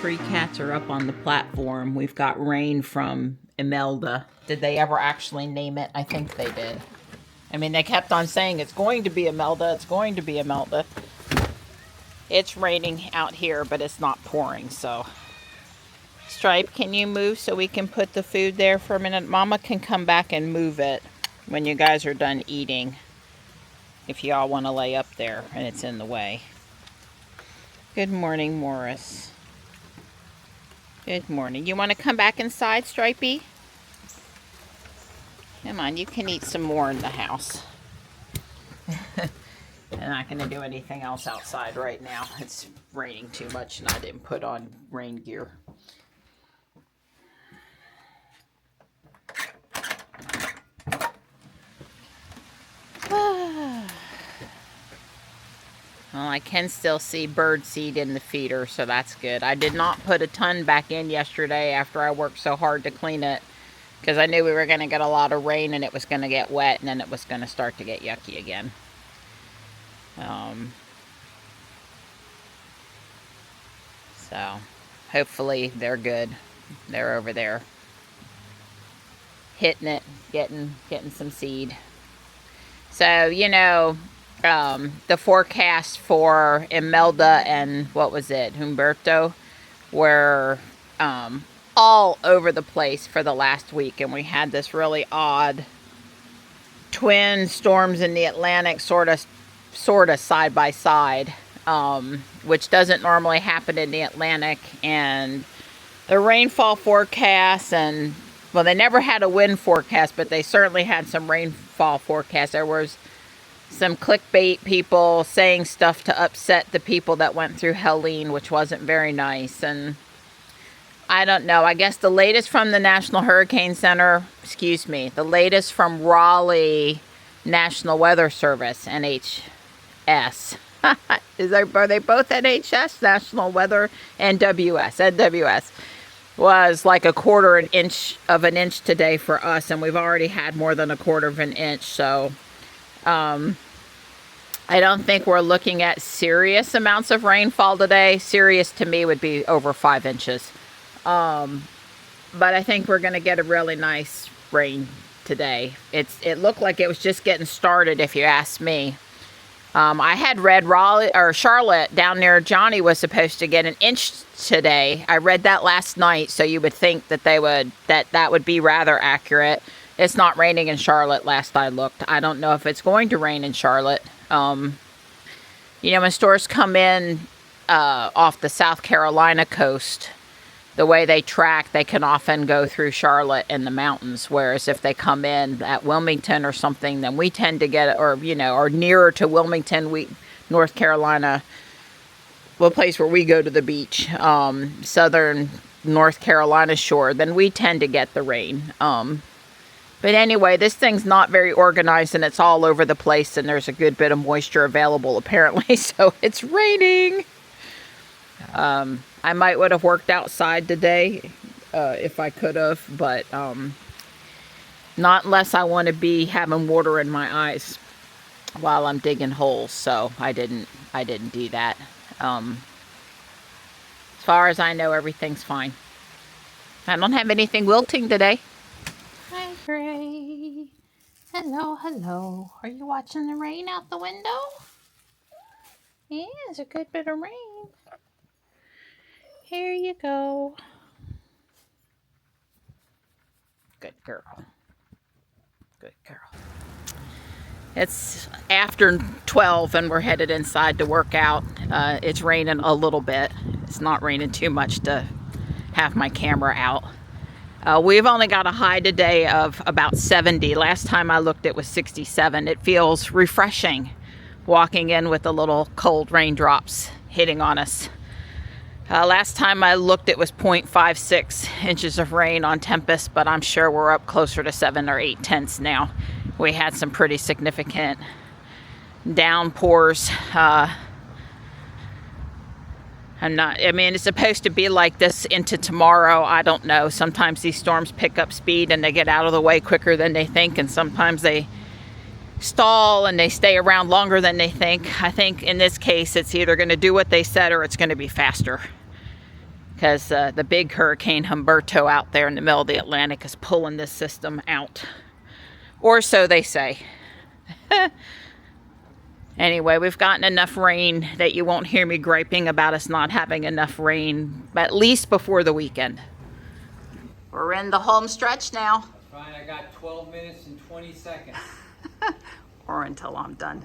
three cats are up on the platform. We've got Rain from Imelda. Did they ever actually name it? I think they did. I mean, they kept on saying it's going to be Imelda, it's going to be Imelda. It's raining out here, but it's not pouring, so. Stripe, can you move so we can put the food there for a minute? Mama can come back and move it when you guys are done eating, if y'all want to lay up there and it's in the way. Good morning, Morris. Good morning. You want to come back inside, Stripey? Come on, you can eat some more in the house. I'm not going to do anything else outside right now. It's raining too much and I didn't put on rain gear. Well, I can still see bird seed in the feeder, so that's good. I did not put a ton back in yesterday after I worked so hard to clean it, because I knew we were going to get a lot of rain and it was going to get wet and then it was going to start to get yucky again. So hopefully they're good. They're over there hitting it, getting some seed. So, you know, the forecast for Imelda and what was it, Humberto, were all over the place for the last week, and we had this really odd twin storms in the Atlantic, sort of side by side, which doesn't normally happen in the Atlantic. And the rainfall forecast, and well, they never had a wind forecast, but they certainly had some rainfall forecast. There was some clickbait people saying stuff to upset the people that went through Helene, which wasn't very nice. And I don't know. I guess the latest from the National Hurricane Center, the latest from Raleigh National Weather Service, NHS. Are they both NHS? National Weather, NWS, was like a quarter of an inch today for us, and we've already had more than a quarter of an inch. So I don't think we're looking at serious amounts of rainfall today. Serious to me would be over 5 inches. But I think we're going to get a really nice rain today. It looked like it was just getting started, if you ask me. I had read Charlotte down near Johnny was supposed to get an inch today. I read that last night, so you would think that that would be rather accurate. It's not raining in Charlotte last I looked. I don't know if it's going to rain in Charlotte. You know, when stores come in off the South Carolina coast, the way they track, they can often go through Charlotte and the mountains. Whereas if they come in at Wilmington or something, then we tend to get, or nearer to Wilmington, North Carolina, the place where we go to the beach, southern North Carolina shore, then we tend to get the rain. But anyway, this thing's not very organized and it's all over the place, and there's a good bit of moisture available apparently, so it's raining. I might would have worked outside today if I could have, but not unless I want to be having water in my eyes while I'm digging holes. So I didn't do that. As far as I know, everything's fine. I don't have anything wilting today. Hi, Gray. Hello. Are you watching the rain out the window? Yeah, it's a good bit of rain. Here you go. Good girl. Good girl. It's after 12 and we're headed inside to work out. It's raining a little bit. It's not raining too much to have my camera out. We've only got a high today of about 70. Last time I looked, it was 67. It feels refreshing walking in with the little cold raindrops hitting on us. Last time I looked, it was 0.56 inches of rain on Tempest, but I'm sure we're up closer to 7 or 8 tenths now. We had some pretty significant downpours. It's supposed to be like this into tomorrow. I don't know. Sometimes these storms pick up speed and they get out of the way quicker than they think, and sometimes they stall and they stay around longer than they think. I think in this case, it's either going to do what they said or it's going to be faster. because the big Hurricane Humberto out there in the middle of the Atlantic is pulling this system out. Or so they say. Anyway, we've gotten enough rain that you won't hear me griping about us not having enough rain, at least before the weekend. We're in the home stretch now. Fine, I got 12 minutes and 20 seconds. Or until I'm done.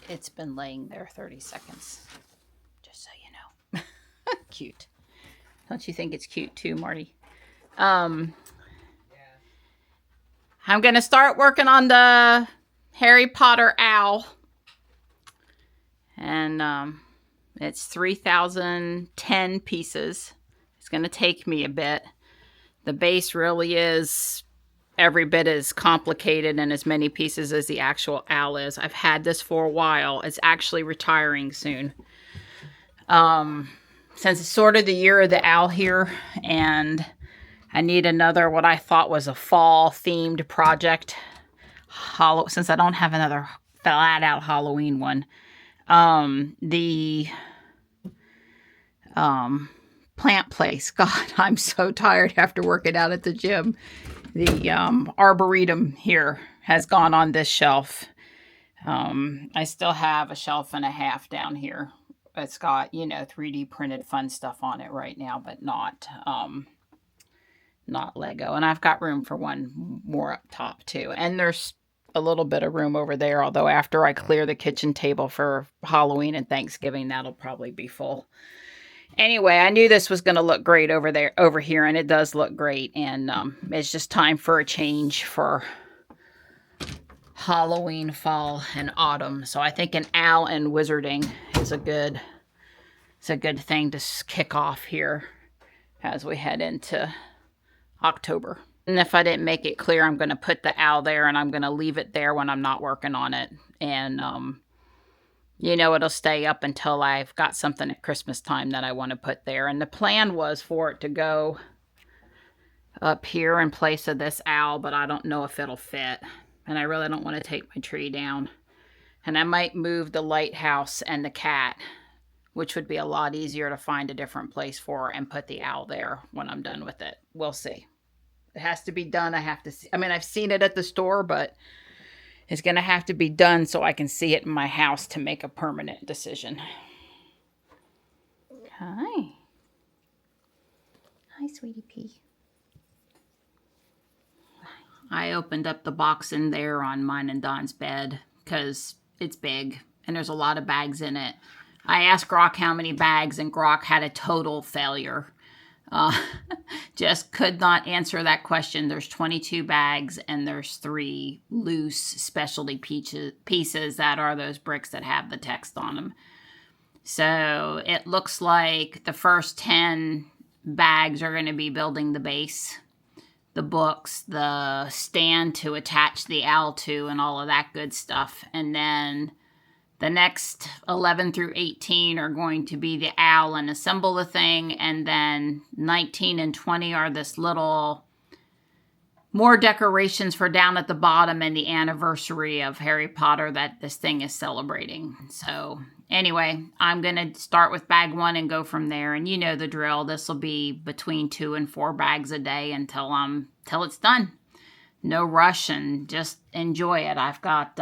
It's been laying there 30 seconds, just so you know. Cute. Don't you think it's cute too, Marty? I'm going to start working on the Harry Potter owl. And it's 3,010 pieces. It's going to take me a bit. The base really is every bit as complicated and as many pieces as the actual owl is. I've had this for a while. It's actually retiring soon. Since it's sort of the year of the owl here, and I need another, what I thought was a fall themed project. Since I don't have another flat out Halloween one. The plant place. God, I'm so tired after working out at the gym. The arboretum here has gone on this shelf. I still have a shelf and a half down here. It's got, 3D printed fun stuff on it right now, but not Lego. And I've got room for one more up top too. And there's a little bit of room over there, although after I clear the kitchen table for Halloween and Thanksgiving, that'll probably be full. Anyway, I knew this was going to look great over here, and it does look great. And it's just time for a change for Halloween, fall, and autumn. So I think an owl and wizarding is a good thing to kick off here as we head into October. And if I didn't make it clear, I'm going to put the owl there, and I'm going to leave it there when I'm not working on it. And, it'll stay up until I've got something at Christmas time that I want to put there. And the plan was for it to go up here in place of this owl, but I don't know if it'll fit. And I really don't want to take my tree down. And I might move the lighthouse and the cat, which would be a lot easier to find a different place for, and put the owl there when I'm done with it. We'll see. It has to be done. I have to see. I mean, I've seen it at the store, but it's going to have to be done so I can see it in my house to make a permanent decision. Hi. Hi, sweetie pea. I opened up the box in there on mine and Don's bed because it's big and there's a lot of bags in it. I asked Grok how many bags, and Grok had a total failure. Just could not answer that question. There's 22 bags, and there's 3 loose specialty pieces that are those bricks that have the text on them. So it looks like the first 10 bags are going to be building the base, the books, the stand to attach the owl to, and all of that good stuff. And then the next 11 through 18 are going to be the owl and assemble the thing. And then 19 and 20 are this little more decorations for down at the bottom and the anniversary of Harry Potter that this thing is celebrating. So anyway, I'm going to start with bag 1 and go from there. And you know the drill. This will be between 2 and 4 bags a day until it's done. No rush, and just enjoy it. I've got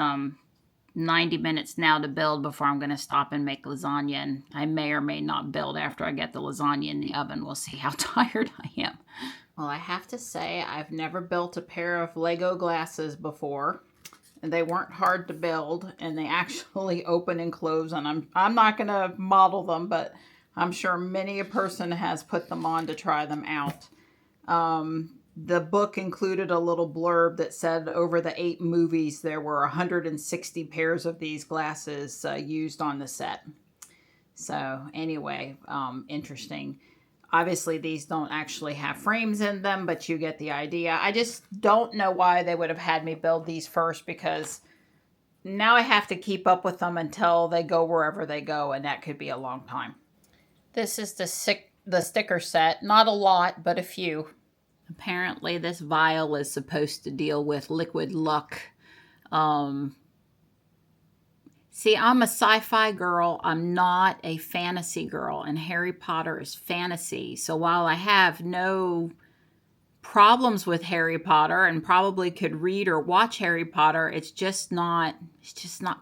90 minutes now to build before I'm going to stop and make lasagna, and I may or may not build after I get the lasagna in the oven. We'll see how tired I am. Well, I have to say, I've never built a pair of Lego glasses before, and they weren't hard to build, and they actually open and close, and I'm not going to model them, but I'm sure many a person has put them on to try them out. The book included a little blurb that said over the 8 movies, there were 160 pairs of these glasses used on the set. So anyway, interesting. Obviously, these don't actually have frames in them, but you get the idea. I just don't know why they would have had me build these first, because now I have to keep up with them until they go wherever they go, and that could be a long time. This is the sticker set. Not a lot, but a few. Apparently this vial is supposed to deal with liquid luck. See, I'm a sci-fi girl. I'm not a fantasy girl, and Harry Potter is fantasy. So while I have no problems with Harry Potter and probably could read or watch Harry Potter, it's just not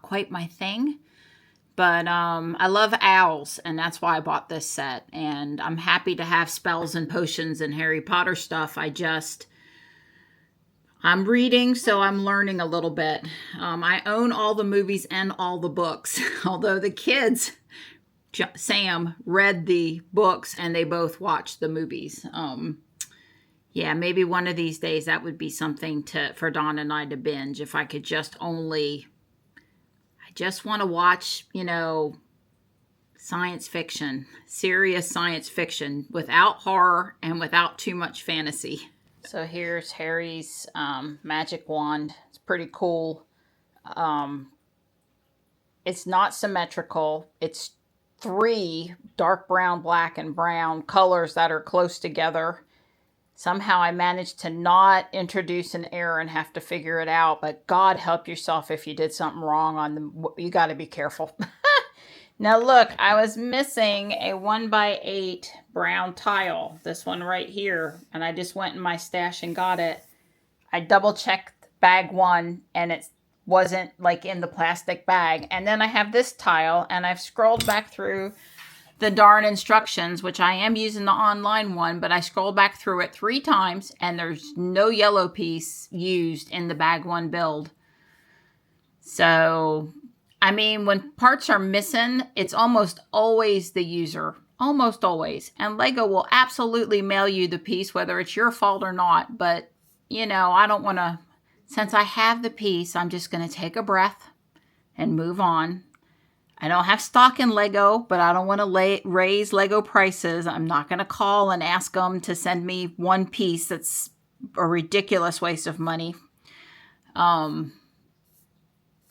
quite my thing. But I love owls, and that's why I bought this set. And I'm happy to have spells and potions and Harry Potter stuff. I'm reading, so I'm learning a little bit. I own all the movies and all the books, although the kids, Sam, read the books and they both watched the movies. Yeah, maybe one of these days that would be something for Dawn and I to binge. If I could I just want to watch, science fiction, serious science fiction, without horror and without too much fantasy. So here's Harry's magic wand. It's pretty cool. It's not symmetrical. It's 3 dark brown, black, and brown colors that are close together. Somehow I managed to not introduce an error and have to figure it out. But God help yourself if you did something wrong you got to be careful. Now look, I was missing a 1x8 brown tile. This one right here. And I just went in my stash and got it. I double checked bag 1 and it wasn't like in the plastic bag. And then I have this tile and I've scrolled back through the darn instructions, which I am using the online one, but I scrolled back through it 3 times and there's no yellow piece used in the bag 1 build. So, I mean, when parts are missing, it's almost always the user. Almost always. And Lego will absolutely mail you the piece, whether it's your fault or not. But, I don't want to, since I have the piece, I'm just going to take a breath and move on. I don't have stock in Lego, but I don't want to raise Lego prices. I'm not going to call and ask them to send me one piece. That's a ridiculous waste of money.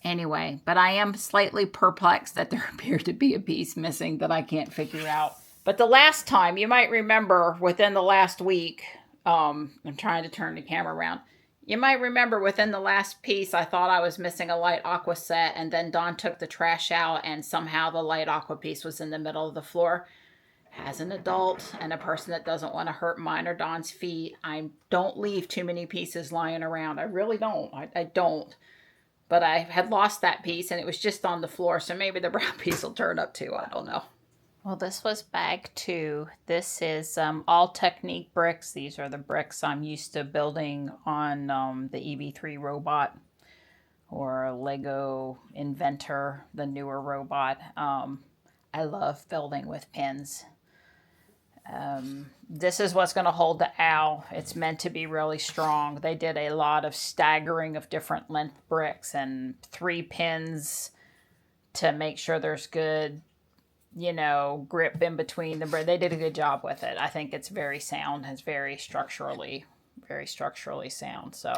Anyway, but I am slightly perplexed that there appeared to be a piece missing that I can't figure out. But the last time, you might remember within the last week, I'm trying to turn the camera around. You might remember within the last piece, I thought I was missing a light aqua set, and then Dawn took the trash out, and somehow the light aqua piece was in the middle of the floor. As an adult and a person that doesn't want to hurt mine or Dawn's feet, I don't leave too many pieces lying around. I really don't. I don't. But I had lost that piece, and it was just on the floor, so maybe the brown piece will turn up too. I don't know. Well, this was bag 2. This is all Technique bricks. These are the bricks I'm used to building on the EV3 robot or Lego Inventor, the newer robot. I love building with pins. This is what's going to hold the owl. It's meant to be really strong. They did a lot of staggering of different length bricks and 3 pins to make sure there's good, grip in between the brick. They did a good job with it. I think it's very sound. It's very structurally sound. So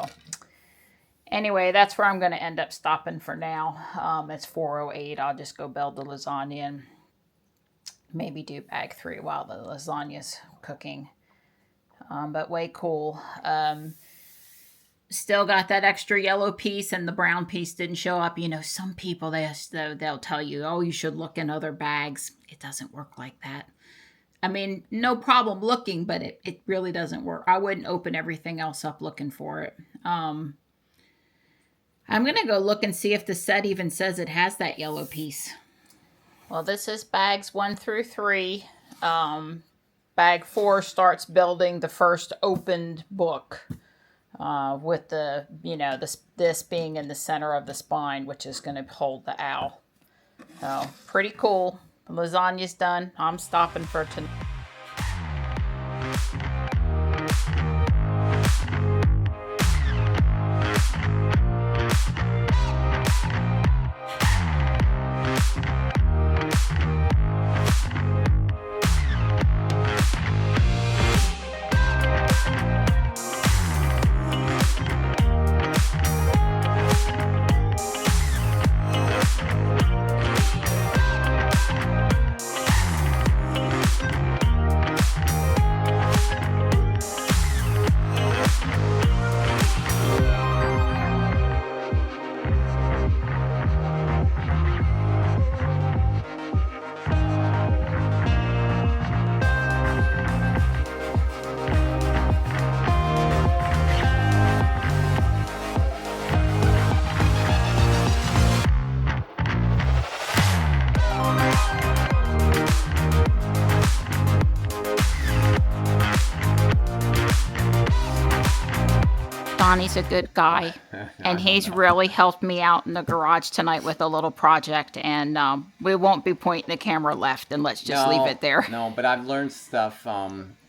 anyway, that's where I'm going to end up stopping for now. It's 4:08. I'll just go build the lasagna and maybe do bag 3 while the lasagna's cooking. But way cool. Still got that extra yellow piece and the brown piece didn't show up. Some people, they'll tell you, oh, you should look in other bags. It doesn't work like that. I mean, no problem looking, but it really doesn't work. I wouldn't open everything else up looking for it. I'm going to go look and see if the set even says it has that yellow piece. Well, this is bags 1 through 3. Bag 4 starts building the first opened book with this being in the center of the spine, which is going to hold the owl. So pretty cool. The lasagna's done. I'm stopping for tonight. Johnny's a good guy, and he's really helped me out in the garage tonight with a little project, and we won't be pointing the camera left, and let's just leave it there. No, but I've learned stuff.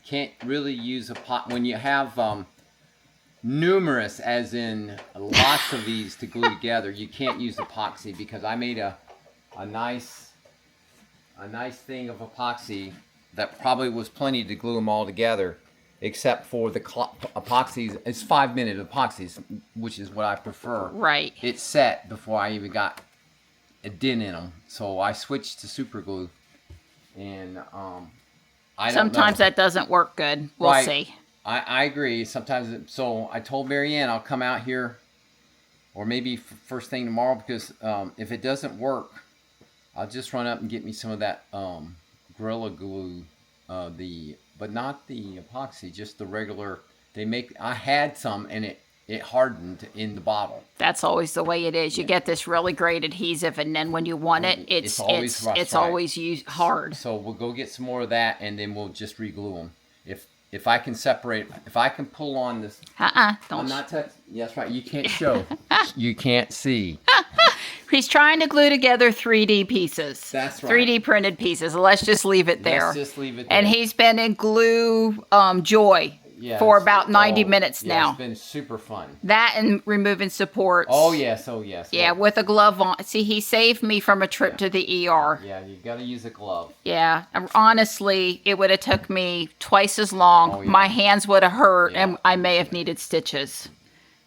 Can't really use a pot when you have numerous, as in lots of these to glue together. You can't use epoxy, because I made a nice thing of epoxy that probably was plenty to glue them all together, except for the epoxies. It's 5-minute epoxies, which is what I prefer. Right. It's set before I even got a dent in them, so I switched to super glue, and sometimes that doesn't work good. We'll see. I agree. Sometimes, so I told Marianne I'll come out here, or maybe first thing tomorrow, because if it doesn't work, I'll just run up and get me some of that Gorilla Glue, but not the epoxy, just the regular. I had some, and it hardened in the bottle. That's always the way it is. You get this really great adhesive, and then when you want it, it's always used hard. So we'll go get some more of that, and then we'll just re-glue them. If I can separate, if I can pull on this. Don't. I'm not touching. That's right. You can't show. You can't see. He's trying to glue together 3D pieces. That's right. 3D printed pieces. Let's just leave it there. Let's just leave it there. And he's been in glue joy for about 90 minutes now. It's been super fun. That and removing supports. Oh, yes. Yeah, with a glove on. See, he saved me from a trip to the ER. Yeah, you got to use a glove. Yeah. Honestly, it would have took me twice as long. Oh, yeah. My hands would have hurt, and I may have needed stitches.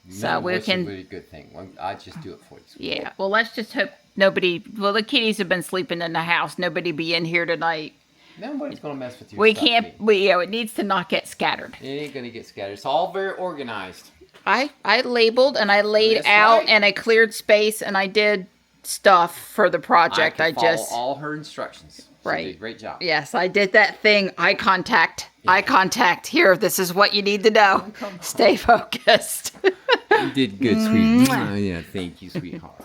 So we can. Really good thing. I just do it for you. Yeah. Well, let's just hope nobody. Well, the kitties have been sleeping in the house. Nobody be in here tonight. Nobody's gonna mess with you. We can't. It needs to not get scattered. It ain't gonna get scattered. It's all very organized. I labeled and I laid out and I cleared space and I did stuff for the project. I follow all her instructions. She did a great job. Yes, I did that thing. Eye contact. Yeah. Eye contact. Here, this is what you need to know. Stay focused. You did good, sweetie. Yeah, thank you, sweetheart.